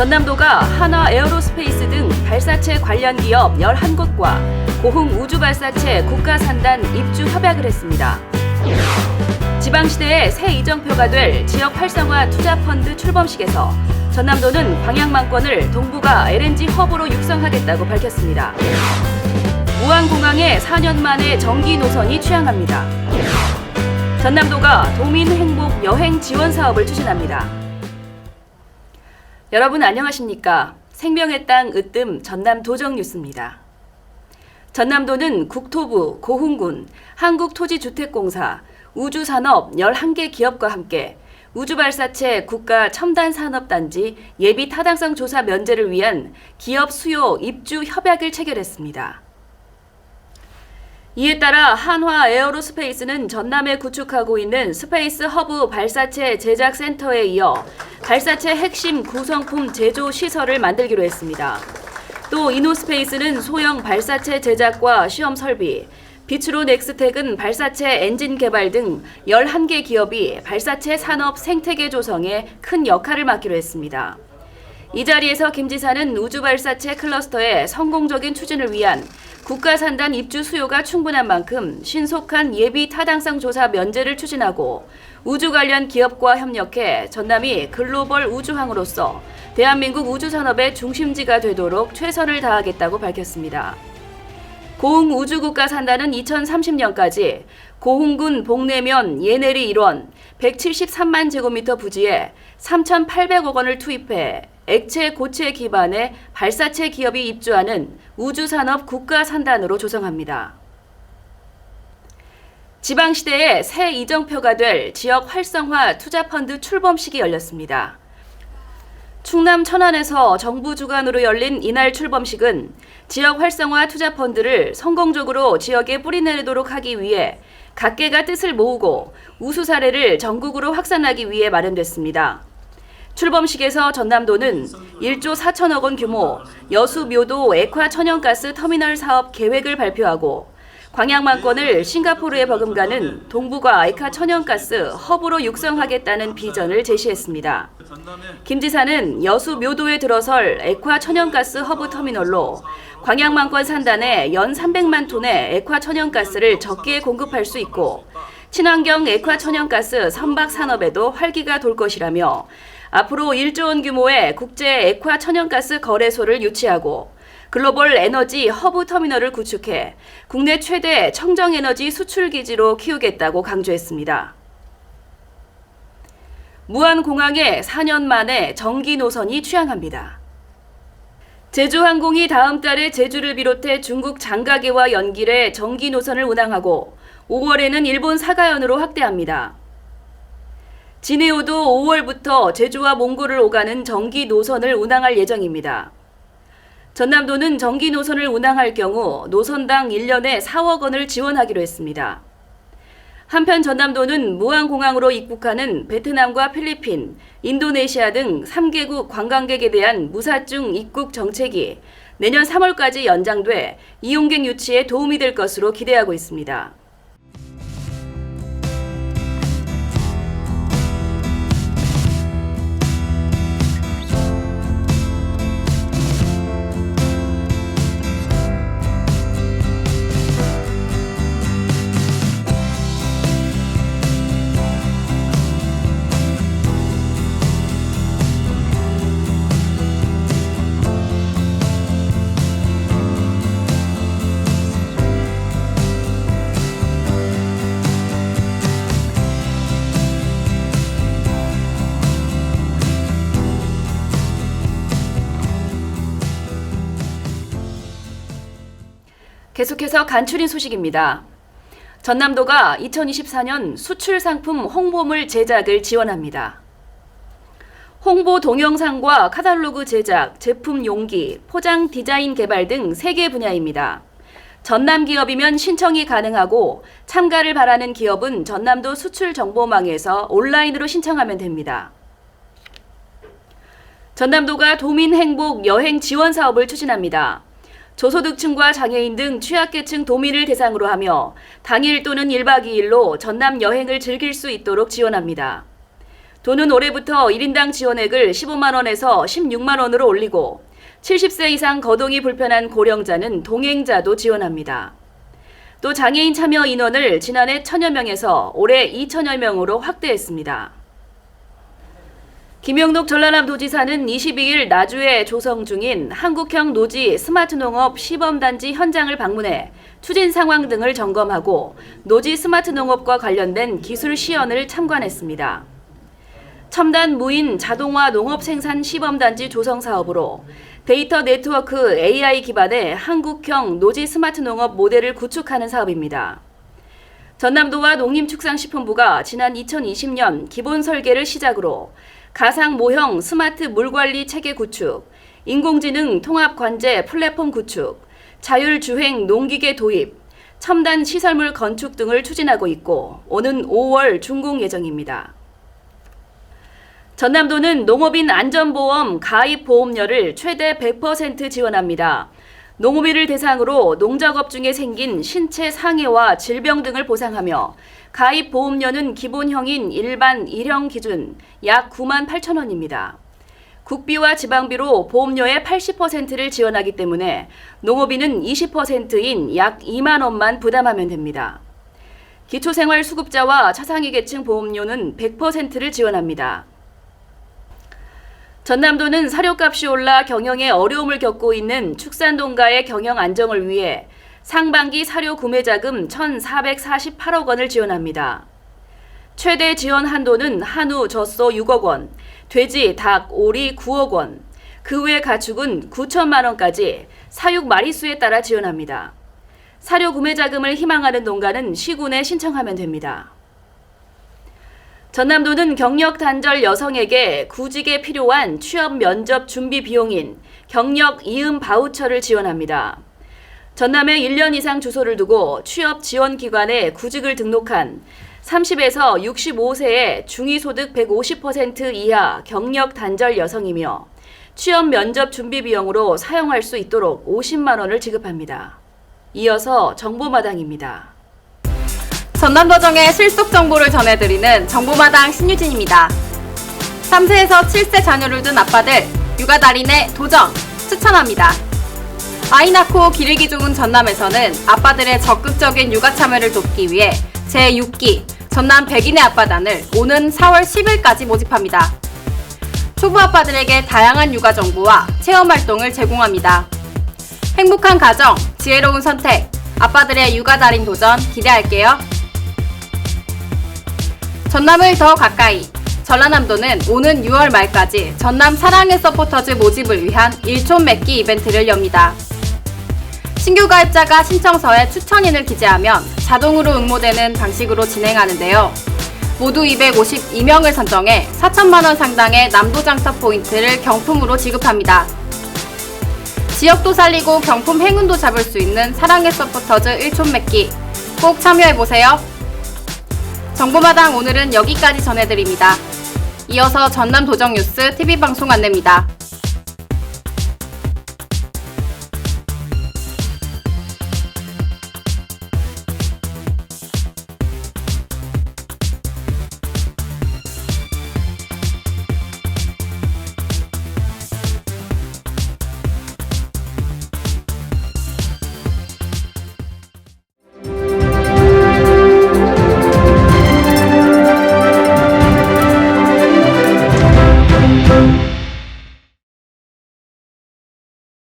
전남도가 한화 에어로스페이스 등 발사체 관련 기업 11곳과 고흥 우주발사체 국가산단 입주 협약을 했습니다. 지방시대의 새 이정표가 될 지역 활성화 투자펀드 출범식에서 전남도는 광양만권을 동부가 LNG 허브로 육성하겠다고 밝혔습니다. 무안공항에 4년 만에 정기 노선이 취항합니다. 전남도가 도민 행복 여행 지원 사업을 추진합니다. 여러분 안녕하십니까? 생명의 땅 으뜸 전남 도정 뉴스입니다. 전남도는 국토부, 고흥군, 한국토지주택공사, 우주산업 11개 기업과 함께 우주발사체 국가첨단산업단지 예비 타당성 조사 면제를 위한 기업 수요 입주 협약을 체결했습니다. 이에 따라 한화 에어로스페이스는 전남에 구축하고 있는 스페이스 허브 발사체 제작 센터에 이어 발사체 핵심 구성품 제조 시설을 만들기로 했습니다. 또 이노스페이스는 소형 발사체 제작과 시험 설비, 비츠로 넥스텍은 발사체 엔진 개발 등 11개 기업이 발사체 산업 생태계 조성에 큰 역할을 맡기로 했습니다. 이 자리에서 김 지사는 우주발사체 클러스터의 성공적인 추진을 위한 국가산단 입주 수요가 충분한 만큼 신속한 예비 타당성 조사 면제를 추진하고 우주 관련 기업과 협력해 전남이 글로벌 우주항으로서 대한민국 우주산업의 중심지가 되도록 최선을 다하겠다고 밝혔습니다. 고흥 우주국가산단은 2030년까지 고흥군 복내면 예내리 일원 173만 제곱미터 부지에 3,800억 원을 투입해 액체 고체 기반의 발사체 기업이 입주하는 우주산업 국가산단으로 조성합니다. 지방시대의 새 이정표가 될 지역 활성화 투자펀드 출범식이 열렸습니다. 충남 천안에서 정부 주관으로 열린 이날 출범식은 지역 활성화 투자펀드를 성공적으로 지역에 뿌리내리도록 하기 위해 각계가 뜻을 모으고 우수 사례를 전국으로 확산하기 위해 마련됐습니다. 출범식에서 전남도는 1조 4천억 원 규모 여수묘도 액화천연가스 터미널 사업 계획을 발표하고 광양만권을 싱가포르에 버금가는 동부가 액화천연가스 허브로 육성하겠다는 비전을 제시했습니다. 김 지사는 여수묘도에 들어설 액화천연가스 허브 터미널로 광양만권 산단에 연 300만 톤의 액화천연가스를 적게 공급할 수 있고 친환경 액화천연가스 선박 산업에도 활기가 돌 것이라며 앞으로 1조 원 규모의 국제 액화천연가스 거래소를 유치하고 글로벌 에너지 허브 터미널을 구축해 국내 최대 청정에너지 수출기지로 키우겠다고 강조했습니다. 무안공항에 4년 만에 정기 노선이 취항합니다. 제주항공이 다음 달에 제주를 비롯해 중국 장가계와 연길해 정기 노선을 운항하고 5월에는 일본 사가현으로 확대합니다. 진해오도 5월부터 제주와 몽골을 오가는 정기 노선을 운항할 예정입니다. 전남도는 정기 노선을 운항할 경우 노선당 1년에 4억 원을 지원하기로 했습니다. 한편 전남도는 무안공항으로 입국하는 베트남과 필리핀, 인도네시아 등 3개국 관광객에 대한 무사증 입국 정책이 내년 3월까지 연장돼 이용객 유치에 도움이 될 것으로 기대하고 있습니다. 계속해서 간추린 소식입니다. 전남도가 2024년 수출 상품 홍보물 제작을 지원합니다. 홍보 동영상과 카탈로그 제작, 제품 용기, 포장 디자인 개발 등 3개 분야입니다. 전남 기업이면 신청이 가능하고 참가를 바라는 기업은 전남도 수출정보망에서 온라인으로 신청하면 됩니다. 전남도가 도민 행복 여행 지원 사업을 추진합니다. 저소득층과 장애인 등 취약계층 도민을 대상으로 하며 당일 또는 1박 2일로 전남 여행을 즐길 수 있도록 지원합니다. 도는 올해부터 1인당 지원액을 15만 원에서 16만 원으로 올리고 70세 이상 거동이 불편한 고령자는 동행자도 지원합니다. 또 장애인 참여 인원을 지난해 1,000여 명에서 올해 2,000여 명으로 확대했습니다. 김영록 전라남도지사는 22일 나주에 조성 중인 한국형 노지 스마트농업 시범단지 현장을 방문해 추진 상황 등을 점검하고 노지 스마트 농업과 관련된 기술 시연을 참관했습니다. 첨단 무인 자동화 농업 생산 시범단지 조성 사업으로 데이터 네트워크 AI 기반의 한국형 노지 스마트 농업 모델을 구축하는 사업입니다. 전남도와 농림축산식품부가 지난 2020년 기본 설계를 시작으로 가상 모형 스마트 물관리 체계 구축, 인공지능 통합 관제 플랫폼 구축, 자율주행 농기계 도입, 첨단 시설물 건축 등을 추진하고 있고 오는 5월 준공 예정입니다. 전남도는 농업인 안전보험 가입 보험료를 최대 100% 지원합니다. 농업인을 대상으로 농작업 중에 생긴 신체 상해와 질병 등을 보상하며 가입 보험료는 기본형인 일반 1형 기준 약 9만 8천 원입니다. 국비와 지방비로 보험료의 80%를 지원하기 때문에 농업인은 20%인 약 2만 원만 부담하면 됩니다. 기초생활수급자와 차상위 계층 보험료는 100%를 지원합니다. 전남도는 사료값이 올라 경영에 어려움을 겪고 있는 축산농가의 경영 안정을 위해 상반기 사료 구매자금 1,448억 원을 지원합니다. 최대 지원 한도는 한우, 젖소 6억 원, 돼지, 닭, 오리 9억 원, 그 외 가축은 9천만 원까지 사육 마리수에 따라 지원합니다. 사료 구매자금을 희망하는 농가는 시군에 신청하면 됩니다. 전남도는 경력 단절 여성에게 구직에 필요한 취업 면접 준비 비용인 경력 이음 바우처를 지원합니다. 전남에 1년 이상 주소를 두고 취업 지원 기관에 구직을 등록한 30에서 65세의 중위소득 150% 이하 경력 단절 여성이며 취업 면접 준비 비용으로 사용할 수 있도록 50만 원을 지급합니다. 이어서 정보마당입니다. 전남도정의 실속 정보를 전해드리는 정보마당 신유진입니다. 3세에서 7세 자녀를 둔 아빠들 육아 달인의 도전 추천합니다. 아이 낳고 기르기 좋은 전남에서는 아빠들의 적극적인 육아 참여를 돕기 위해 제6기 전남 백인의 아빠단을 오는 4월 10일까지 모집합니다. 초보 아빠들에게 다양한 육아 정보와 체험 활동을 제공합니다. 행복한 가정, 지혜로운 선택, 아빠들의 육아 달인 도전 기대할게요. 전남을 더 가까이, 전라남도는 오는 6월 말까지 전남 사랑의 서포터즈 모집을 위한 일촌 맺기 이벤트를 엽니다. 신규 가입자가 신청서에 추천인을 기재하면 자동으로 응모되는 방식으로 진행하는데요. 모두 252명을 선정해 4천만 원 상당의 남도장터 포인트를 경품으로 지급합니다. 지역도 살리고 경품 행운도 잡을 수 있는 사랑의 서포터즈 일촌 맺기 꼭 참여해보세요. 정보마당 오늘은 여기까지 전해드립니다. 이어서 전남도정뉴스 TV방송 안내입니다.